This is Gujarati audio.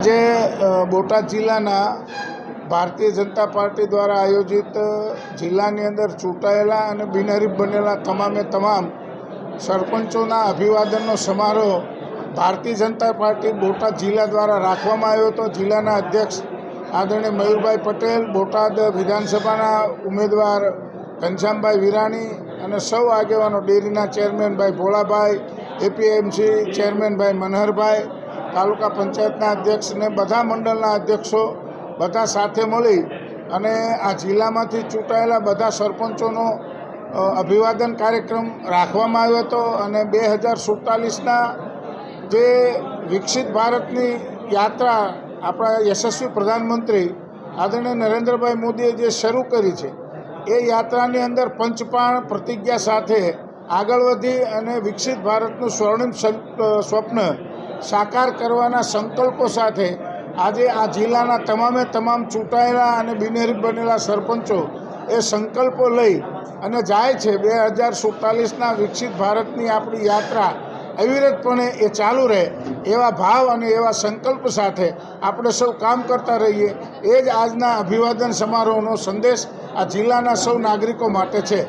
આજે બોટાદ જિલ્લાના ભારતીય જનતા પાર્ટી દ્વારા આયોજિત જિલ્લાની અંદર ચૂંટાયેલા અને બિનહરીફ બનેલા તમામે તમામ સરપંચોના અભિવાદનનો સમારોહ ભારતીય જનતા પાર્ટી બોટાદ જિલ્લા દ્વારા રાખવામાં આવ્યો હતો। જિલ્લાના અધ્યક્ષ આદરણીય મયુરભાઈ પટેલ, બોટાદ વિધાનસભાના ઉમેદવાર ઘનશ્યામભાઈ વિરાણી અને સૌ આગેવાનો, ડેરીના ચેરમેન ભાઈ ભોળાભાઈ, એપીએમસી ચેરમેન ભાઈ મનહરભાઈ, તાલુકા પંચાયતના અધ્યક્ષને બધા મંડળના અધ્યક્ષો બધા સાથે મળી અને આ જિલ્લામાંથી ચૂંટાયેલા બધા સરપંચોનો અભિવાદન કાર્યક્રમ રાખવામાં આવ્યો હતો। અને 2047ના જે વિકસિત ભારતની યાત્રા આપણા યશસ્વી પ્રધાનમંત્રી આદરણીય નરેન્દ્રભાઈ મોદીએ જે શરૂ કરી છે એ યાત્રાની અંદર પંચપ્રાણ પ્રતિજ્ઞા સાથે આગળ વધી અને વિકસિત ભારતનું સ્વર્ણિમ સ્વપ્ન સાકાર કરવાના સંકલ્પો સાથે આજે આ જિલ્લાના તમામે તમામ ચૂંટાયેલા અને બિનહરીફ બનેલા સરપંચો એ સંકલ્પો લઈ અને જાય છે। 2047ના વિકસિત ભારતની આપણી યાત્રા અવિરતપણે એ ચાલુ રહે એવા ભાવ અને એવા સંકલ્પ સાથે આપણે સૌ કામ કરતા રહીએ, એ જ આજના અભિવાદન સમારોહનો સંદેશ આ જિલ્લાના સૌ નાગરિકો માટે છે।